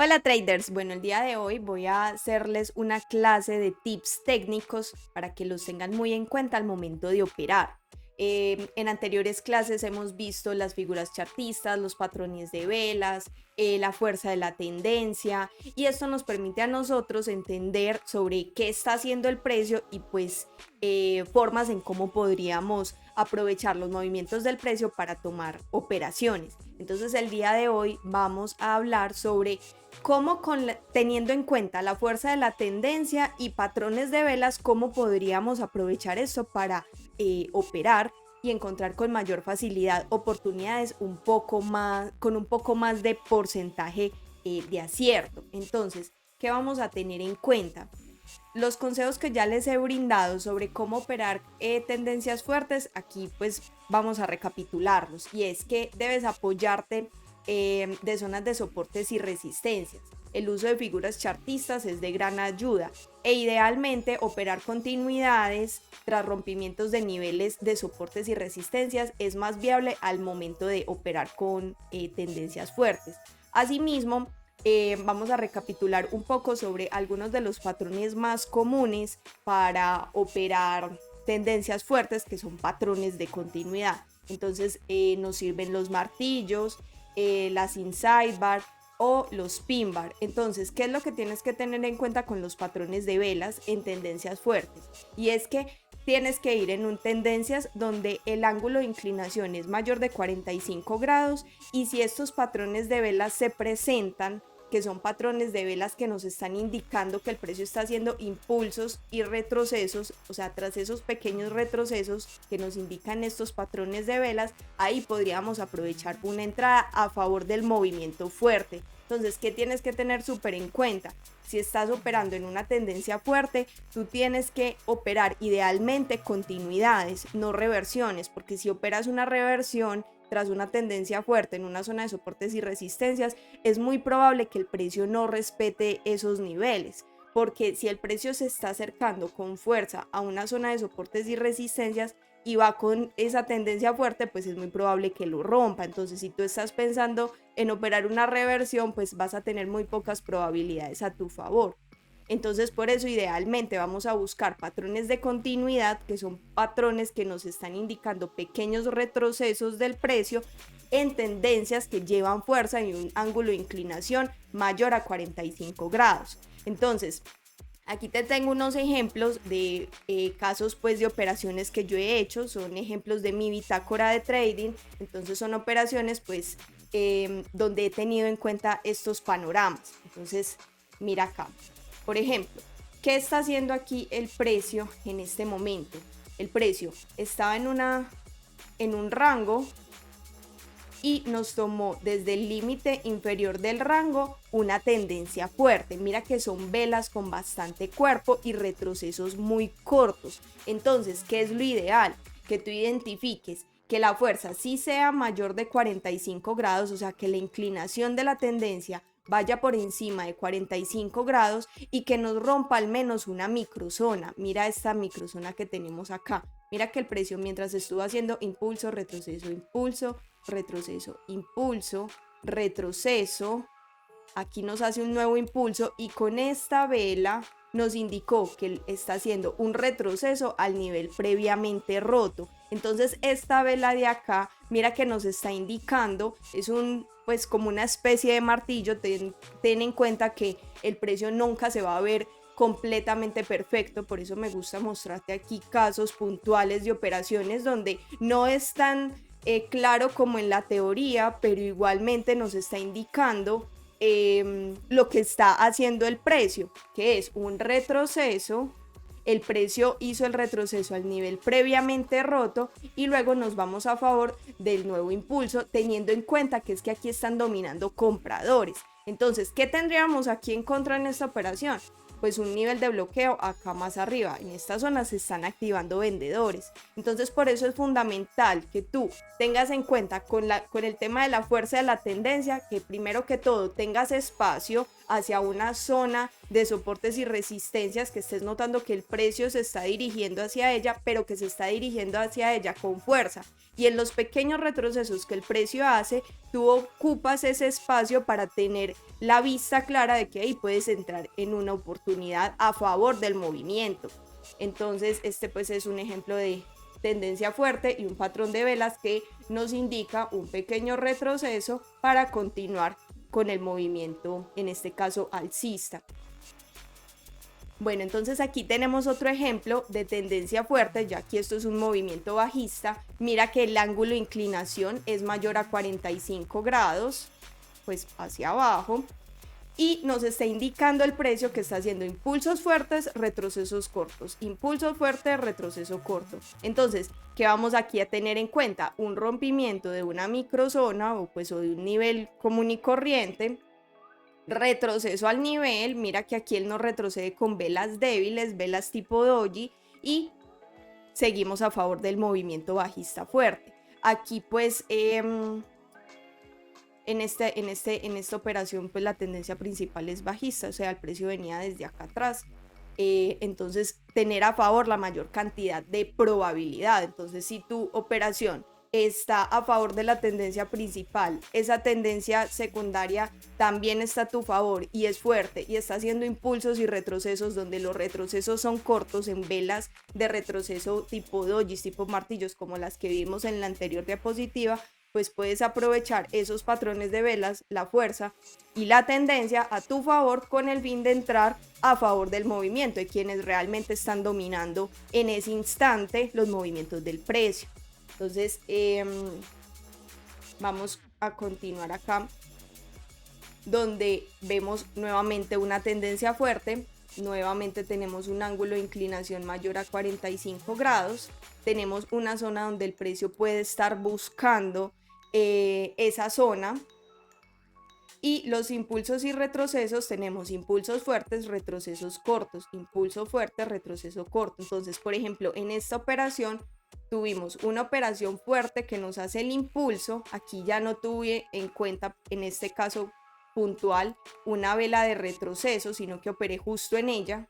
Hola traders, bueno, el día de hoy voy a hacerles una clase de tips técnicos para que los tengan muy en cuenta al momento de operar. En anteriores clases hemos visto las figuras chartistas, los patrones de velas, la fuerza de la tendencia, y esto nos permite a nosotros entender sobre qué está haciendo el precio y pues formas en cómo podríamos aprovechar los movimientos del precio para tomar operaciones. Entonces el día de hoy vamos a hablar sobre cómo teniendo en cuenta la fuerza de la tendencia y patrones de velas, cómo podríamos aprovechar esto para operar y encontrar con mayor facilidad oportunidades con un poco más de porcentaje de acierto. Entonces, ¿qué vamos a tener en cuenta? Los consejos que ya les he brindado sobre cómo operar tendencias fuertes, aquí pues vamos a recapitularlos. Y es que debes apoyarte de zonas de soportes y resistencias. El uso de figuras chartistas es de gran ayuda e idealmente operar continuidades tras rompimientos de niveles de soportes y resistencias es más viable al momento de operar con tendencias fuertes. Asimismo, vamos a recapitular un poco sobre algunos de los patrones más comunes para operar tendencias fuertes, que son patrones de continuidad. Entonces nos sirven los martillos, las inside bar o los pin bar. Entonces, ¿qué es lo que tienes que tener en cuenta con los patrones de velas en tendencias fuertes? Y es que tienes que ir en un tendencias donde el ángulo de inclinación es mayor de 45 grados, y si estos patrones de velas se presentan, que son patrones de velas que nos están indicando que el precio está haciendo impulsos y retrocesos, o sea, tras esos pequeños retrocesos que nos indican estos patrones de velas, ahí podríamos aprovechar una entrada a favor del movimiento fuerte. Entonces, ¿qué tienes que tener súper en cuenta? Si estás operando en una tendencia fuerte, tú tienes que operar idealmente continuidades, no reversiones, porque si operas una reversión tras una tendencia fuerte en una zona de soportes y resistencias, es muy probable que el precio no respete esos niveles, porque si el precio se está acercando con fuerza a una zona de soportes y resistencias y va con esa tendencia fuerte, pues es muy probable que lo rompa. Entonces, si tú estás pensando en operar una reversión, pues vas a tener muy pocas probabilidades a tu favor. Entonces, por eso idealmente vamos a buscar patrones de continuidad, que son patrones que nos están indicando pequeños retrocesos del precio en tendencias que llevan fuerza y un ángulo de inclinación mayor a 45 grados. Entonces, aquí te tengo unos ejemplos de casos pues de operaciones que yo he hecho, son ejemplos de mi bitácora de trading. Entonces son operaciones pues donde he tenido en cuenta estos panoramas. Entonces mira acá, por ejemplo, ¿qué está haciendo aquí el precio en este momento? El precio estaba en un rango y nos tomó desde el límite inferior del rango una tendencia fuerte. Mira que son velas con bastante cuerpo y retrocesos muy cortos. Entonces, ¿qué es lo ideal? Que tú identifiques que la fuerza sí sea mayor de 45 grados, o sea, que la inclinación de la tendencia vaya por encima de 45 grados y que nos rompa al menos una microzona. Mira esta microzona que tenemos acá. Mira que el precio mientras estuvo haciendo impulso, retroceso, impulso, retroceso, impulso, retroceso, aquí nos hace un nuevo impulso y con esta vela nos indicó que está haciendo un retroceso al nivel previamente roto. Entonces esta vela de acá, mira que nos está indicando, es un pues como una especie de martillo. Ten en cuenta que el precio nunca se va a ver completamente perfecto, por eso me gusta mostrarte aquí casos puntuales de operaciones donde no es tan claro como en la teoría, pero igualmente nos está indicando lo que está haciendo el precio, que es un retroceso. El precio hizo el retroceso al nivel previamente roto y luego nos vamos a favor del nuevo impulso, teniendo en cuenta que es que aquí están dominando compradores. Entonces, ¿qué tendríamos aquí en contra en esta operación? Pues un nivel de bloqueo acá más arriba. En esta zona se están activando vendedores. Entonces, por eso es fundamental que tú tengas en cuenta con el tema de la fuerza de la tendencia, que primero que todo tengas espacio hacia una zona de soportes y resistencias, que estés notando que el precio se está dirigiendo hacia ella, pero que se está dirigiendo hacia ella con fuerza. Y en los pequeños retrocesos que el precio hace, tú ocupas ese espacio para tener la vista clara de que ahí puedes entrar en una oportunidad a favor del movimiento. Entonces, este pues es un ejemplo de tendencia fuerte y un patrón de velas que nos indica un pequeño retroceso para continuar con el movimiento, en este caso alcista. Bueno, entonces aquí tenemos otro ejemplo de tendencia fuerte, ya que esto es un movimiento bajista. Mira que el ángulo de inclinación es mayor a 45 grados, pues hacia abajo, y nos está indicando el precio que está haciendo impulsos fuertes, retrocesos cortos, impulso fuerte, retroceso corto. Entonces, ¿qué vamos aquí a tener en cuenta? Un rompimiento de una microzona o de un nivel común y corriente, retroceso al nivel. Mira que aquí él nos retrocede con velas débiles, velas tipo doji, y seguimos a favor del movimiento bajista fuerte. Aquí pues en esta operación pues la tendencia principal es bajista, o sea, el precio venía desde acá atrás. Entonces tener a favor la mayor cantidad de probabilidad. Entonces si tu operación está a favor de la tendencia principal, esa tendencia secundaria también está a tu favor y es fuerte y está haciendo impulsos y retrocesos, donde los retrocesos son cortos en velas de retroceso tipo dojis, tipo martillos, como las que vimos en la anterior diapositiva, pues puedes aprovechar esos patrones de velas, la fuerza y la tendencia a tu favor, con el fin de entrar a favor del movimiento de quienes realmente están dominando en ese instante los movimientos del precio. Entonces vamos a continuar acá, donde vemos nuevamente una tendencia fuerte. Nuevamente tenemos un ángulo de inclinación mayor a 45 grados. Tenemos una zona donde el precio puede estar buscando esa zona. Y los impulsos y retrocesos, tenemos impulsos fuertes, retrocesos cortos, impulso fuerte, retroceso corto. Entonces, por ejemplo, en esta operación tuvimos una operación fuerte que nos hace el impulso. Aquí ya no tuve en cuenta, en este caso puntual, una vela de retroceso, sino que operé justo en ella.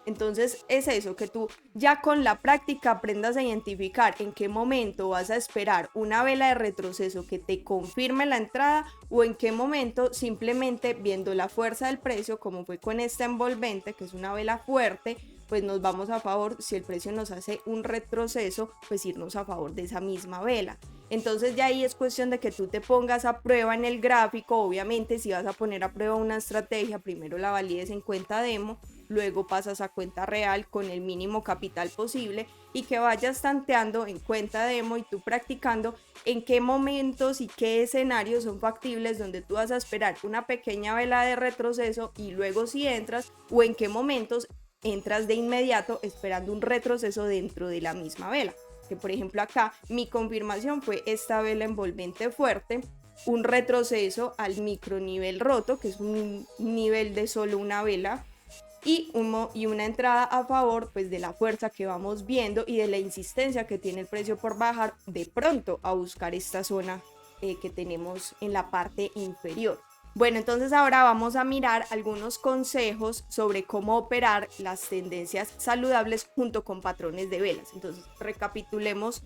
Entonces es eso, que tú ya con la práctica aprendas a identificar en qué momento vas a esperar una vela de retroceso que te confirme la entrada, o en qué momento simplemente viendo la fuerza del precio, como fue con esta envolvente, que es una vela fuerte, pues nos vamos a favor. Si el precio nos hace un retroceso, pues irnos a favor de esa misma vela. Entonces ya ahí es cuestión de que tú te pongas a prueba en el gráfico. Obviamente si vas a poner a prueba una estrategia, primero la valides en cuenta demo, luego pasas a cuenta real con el mínimo capital posible, y que vayas tanteando en cuenta demo y tú practicando en qué momentos y qué escenarios son factibles donde tú vas a esperar una pequeña vela de retroceso y luego si entras, o en qué momentos entras de inmediato esperando un retroceso dentro de la misma vela. Que por ejemplo acá mi confirmación fue esta vela envolvente fuerte, un retroceso al micronivel roto, que es un nivel de solo una vela, y una entrada a favor pues de la fuerza que vamos viendo y de la insistencia que tiene el precio por bajar de pronto a buscar esta zona que tenemos en la parte inferior. Bueno, entonces ahora vamos a mirar algunos consejos sobre cómo operar las tendencias saludables junto con patrones de velas. Entonces recapitulemos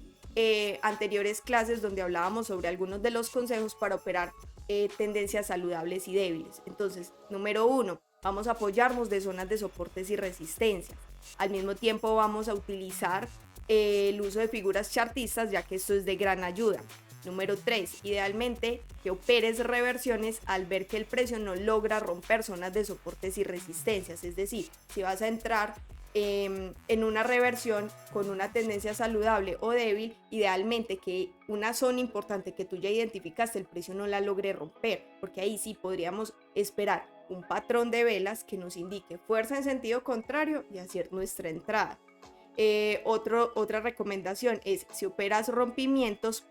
anteriores clases donde hablábamos sobre algunos de los consejos para operar tendencias saludables y débiles. Entonces, número 1, vamos a apoyarnos de zonas de soportes y resistencias. Al mismo tiempo vamos a utilizar el uso de figuras chartistas, ya que esto es de gran ayuda. Número 3, idealmente que operes reversiones al ver que el precio no logra romper zonas de soportes y resistencias. Es decir, si vas a entrar en una reversión con una tendencia saludable o débil, idealmente que una zona importante que tú ya identificaste, el precio no la logre romper, porque ahí sí podríamos esperar un patrón de velas que nos indique fuerza en sentido contrario y hacer nuestra entrada. Otra recomendación es, si operas rompimientos,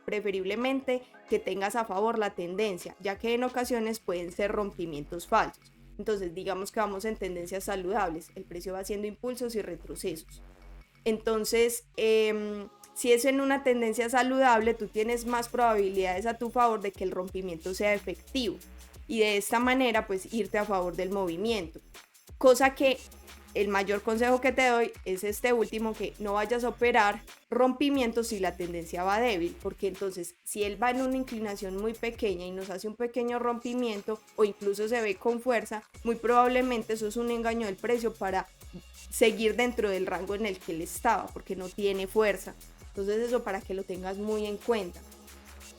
preferiblemente que tengas a favor la tendencia, ya que en ocasiones pueden ser rompimientos falsos. Entonces digamos que vamos en tendencias saludables, el precio va haciendo impulsos y retrocesos. Entonces si es en una tendencia saludable, tú tienes más probabilidades a tu favor de que el rompimiento sea efectivo, y de esta manera pues irte a favor del movimiento. cosa que el mayor consejo que te doy es este último, que no vayas a operar rompimientos si la tendencia va débil, porque entonces si él va en una inclinación muy pequeña y nos hace un pequeño rompimiento o incluso se ve con fuerza, muy probablemente eso es un engaño del precio para seguir dentro del rango en el que él estaba, porque no tiene fuerza. Entonces eso para que lo tengas muy en cuenta.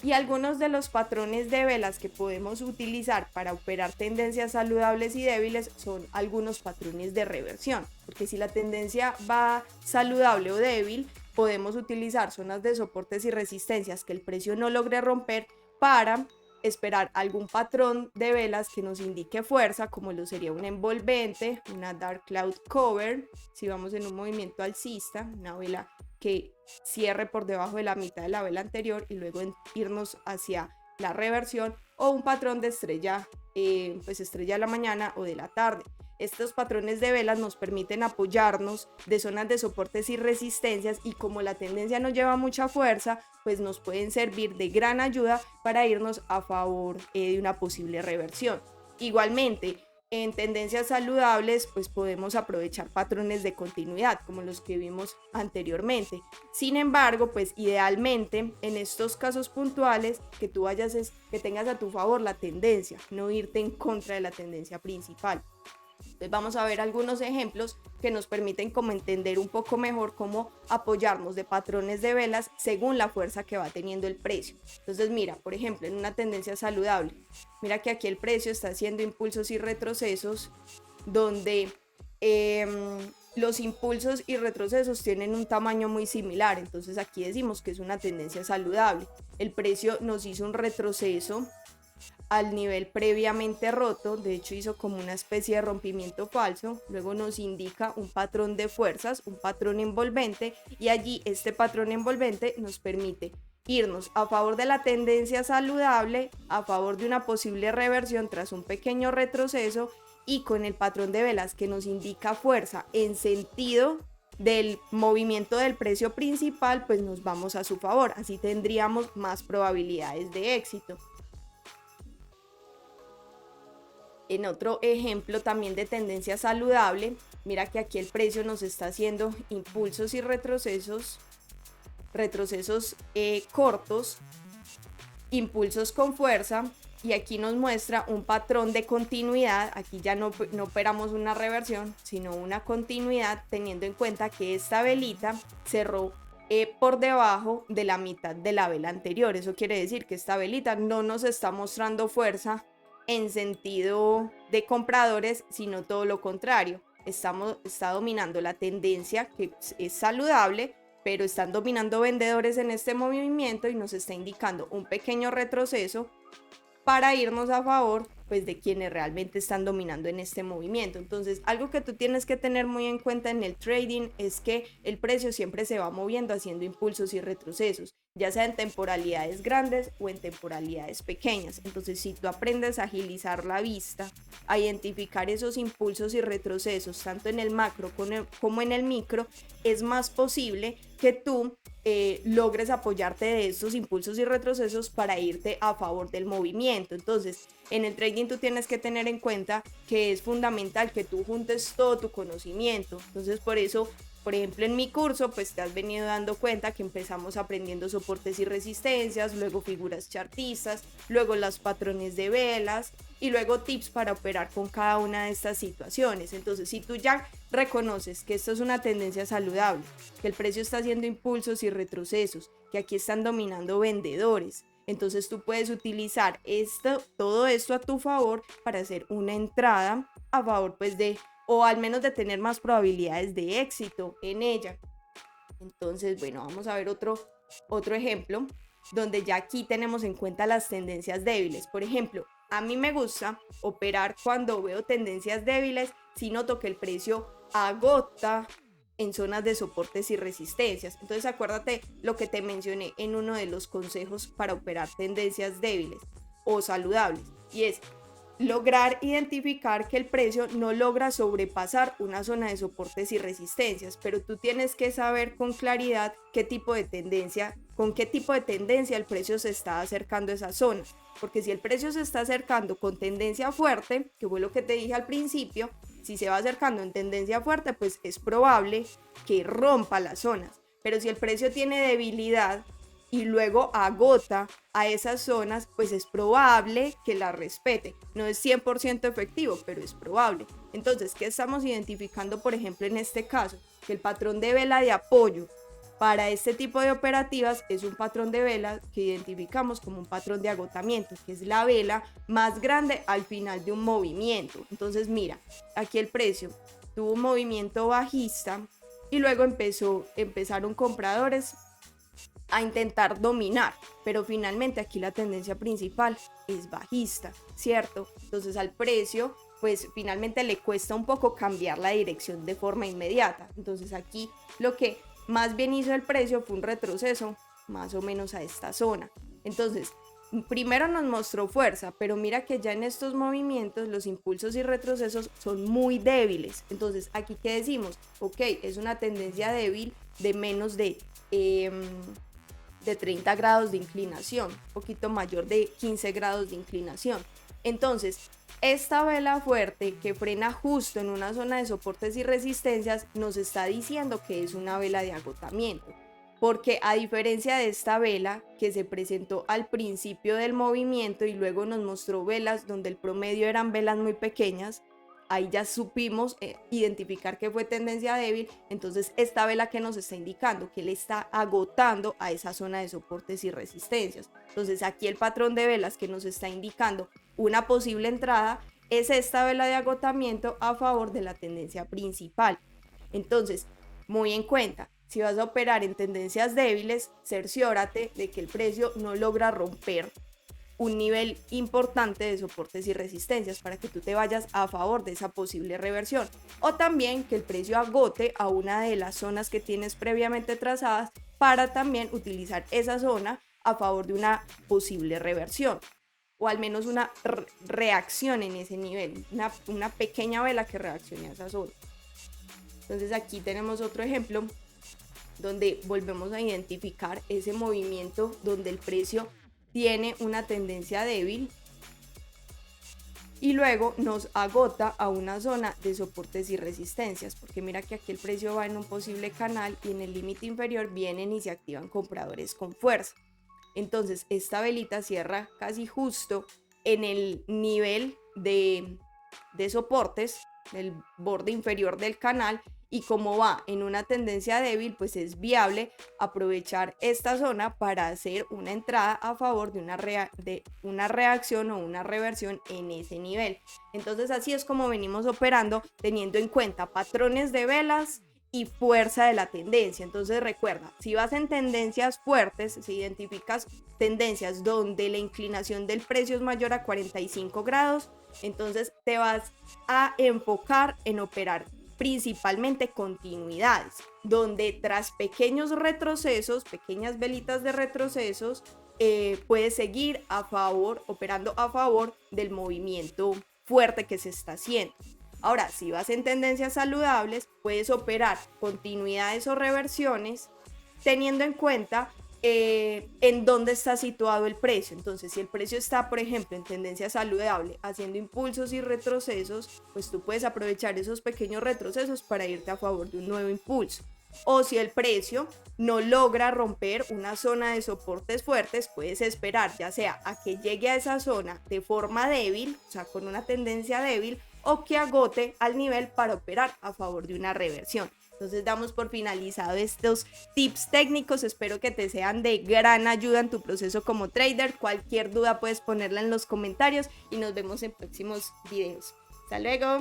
Y algunos de los patrones de velas que podemos utilizar para operar tendencias saludables y débiles son algunos patrones de reversión, porque si la tendencia va saludable o débil, podemos utilizar zonas de soportes y resistencias que el precio no logre romper para esperar algún patrón de velas que nos indique fuerza, como lo sería un envolvente, una dark cloud cover, si vamos en un movimiento alcista, una vela que cierre por debajo de la mitad de la vela anterior y luego irnos hacia la reversión, o un patrón de estrella, pues estrella de la mañana o de la tarde. Estos patrones de velas nos permiten apoyarnos de zonas de soportes y resistencias, y como la tendencia no lleva mucha fuerza, pues nos pueden servir de gran ayuda para irnos a favor de una posible reversión. Igualmente, en tendencias saludables, pues podemos aprovechar patrones de continuidad como los que vimos anteriormente. Sin embargo, pues idealmente en estos casos puntuales que tú que tengas a tu favor la tendencia, no irte en contra de la tendencia principal. Entonces vamos a ver algunos ejemplos que nos permiten como entender un poco mejor cómo apoyarnos de patrones de velas según la fuerza que va teniendo el precio. Entonces mira, por ejemplo, en una tendencia saludable, mira que aquí el precio está haciendo impulsos y retrocesos donde los impulsos y retrocesos tienen un tamaño muy similar. Entonces aquí decimos que es una tendencia saludable. El precio nos hizo un retroceso al nivel previamente roto, de hecho hizo como una especie de rompimiento falso, luego nos indica un patrón de fuerzas, un patrón envolvente, y allí este patrón envolvente nos permite irnos a favor de la tendencia saludable, a favor de una posible reversión tras un pequeño retroceso, y con el patrón de velas que nos indica fuerza en sentido del movimiento del precio principal, pues nos vamos a su favor, así tendríamos más probabilidades de éxito. En otro ejemplo también de tendencia saludable, mira que aquí el precio nos está haciendo impulsos y retrocesos cortos, impulsos con fuerza, y aquí nos muestra un patrón de continuidad. Aquí ya no operamos una reversión, sino una continuidad, teniendo en cuenta que esta velita cerró por debajo de la mitad de la vela anterior. Eso quiere decir que esta velita no nos está mostrando fuerza en sentido de compradores, sino todo lo contrario. Está dominando la tendencia, que es saludable, pero están dominando vendedores en este movimiento y nos está indicando un pequeño retroceso para irnos a favor pues de quienes realmente están dominando en este movimiento. Entonces, algo que tú tienes que tener muy en cuenta en el trading es que el precio siempre se va moviendo haciendo impulsos y retrocesos, ya sea en temporalidades grandes o en temporalidades pequeñas. Entonces, si tú aprendes a agilizar la vista, a identificar esos impulsos y retrocesos tanto en el macro como en el micro, es más posible que tú logres apoyarte de estos impulsos y retrocesos para irte a favor del movimiento. Entonces, en el trading tú tienes que tener en cuenta que es fundamental que tú juntes todo tu conocimiento. Entonces, por eso, por ejemplo, en mi curso, pues te has venido dando cuenta que empezamos aprendiendo soportes y resistencias, luego figuras chartistas, luego los patrones de velas y luego tips para operar con cada una de estas situaciones. Entonces, si tú ya reconoces que esto es una tendencia saludable, que el precio está haciendo impulsos y retrocesos, que aquí están dominando vendedores, entonces tú puedes utilizar todo esto a tu favor para hacer una entrada a favor pues o al menos de tener más probabilidades de éxito en ella. Entonces, bueno, vamos a ver otro ejemplo donde ya aquí tenemos en cuenta las tendencias débiles. Por ejemplo, a mí me gusta operar cuando veo tendencias débiles si noto que el precio agota en zonas de soportes y resistencias. Entonces acuérdate lo que te mencioné en uno de los consejos para operar tendencias débiles o saludables, y es lograr identificar que el precio no logra sobrepasar una zona de soportes y resistencias, pero tú tienes que saber con claridad con qué tipo de tendencia el precio se está acercando a esa zona, porque si el precio se está acercando con tendencia fuerte, que fue lo que te dije al principio, Si se va acercando en tendencia fuerte, pues es probable que rompa las zonas. Pero si el precio tiene debilidad y luego agota a esas zonas, pues es probable que la respete. No es 100% efectivo, pero es probable. Entonces, ¿qué estamos identificando, por ejemplo, en este caso? Que el patrón de vela de apoyo para este tipo de operativas es un patrón de vela que identificamos como un patrón de agotamiento, que es la vela más grande al final de un movimiento. Entonces, mira, aquí el precio tuvo un movimiento bajista y luego empezaron compradores a intentar dominar, pero finalmente aquí la tendencia principal es bajista, ¿cierto? Entonces al precio pues finalmente le cuesta un poco cambiar la dirección de forma inmediata. Entonces aquí lo que más bien hizo el precio fue un retroceso más o menos a esta zona. Entonces primero nos mostró fuerza, pero mira que ya en estos movimientos los impulsos y retrocesos son muy débiles. Entonces aquí ¿qué decimos? Ok, es una tendencia débil de menos de 30 grados de inclinación, un poquito mayor de 15 grados de inclinación. Entonces, esta vela fuerte que frena justo en una zona de soportes y resistencias nos está diciendo que es una vela de agotamiento, porque a diferencia de esta vela que se presentó al principio del movimiento y luego nos mostró velas donde el promedio eran velas muy pequeñas, ahí ya supimos identificar que fue tendencia débil. Entonces esta vela que nos está indicando que le está agotando a esa zona de soportes y resistencias. Entonces aquí el patrón de velas que nos está indicando una posible entrada es esta vela de agotamiento a favor de la tendencia principal. Entonces, muy en cuenta, si vas a operar en tendencias débiles, cerciórate de que el precio no logra romper un nivel importante de soportes y resistencias para que tú te vayas a favor de esa posible reversión, o también que el precio agote a una de las zonas que tienes previamente trazadas para también utilizar esa zona a favor de una posible reversión, o al menos una reacción en ese nivel, una pequeña vela que reaccione a esa zona. Entonces aquí tenemos otro ejemplo donde volvemos a identificar ese movimiento donde el precio tiene una tendencia débil y luego nos agota a una zona de soportes y resistencias, porque mira que aquí el precio va en un posible canal y en el límite inferior vienen y se activan compradores con fuerza. Entonces esta velita cierra casi justo en el nivel de soportes, del borde inferior del canal, y como va en una tendencia débil, pues es viable aprovechar esta zona para hacer una entrada a favor de una reacción o una reversión en ese nivel. Entonces así es como venimos operando, teniendo en cuenta patrones de velas y fuerza de la tendencia. Entonces recuerda, si vas en tendencias fuertes, si identificas tendencias donde la inclinación del precio es mayor a 45 grados, entonces te vas a enfocar en operar principalmente continuidades, donde tras pequeños retrocesos, pequeñas velitas de retrocesos, puedes seguir operando a favor del movimiento fuerte que se está haciendo. Ahora, si vas en tendencias saludables, puedes operar continuidades o reversiones teniendo en cuenta en dónde está situado el precio. Entonces, si el precio está, por ejemplo, en tendencia saludable, haciendo impulsos y retrocesos, pues tú puedes aprovechar esos pequeños retrocesos para irte a favor de un nuevo impulso. O si el precio no logra romper una zona de soportes fuertes, puedes esperar ya sea a que llegue a esa zona de forma débil, o sea, con una tendencia débil, o que agote al nivel para operar a favor de una reversión. Entonces damos por finalizado estos tips técnicos, espero que te sean de gran ayuda en tu proceso como trader. Cualquier duda puedes ponerla en los comentarios y nos vemos en próximos videos. Hasta luego.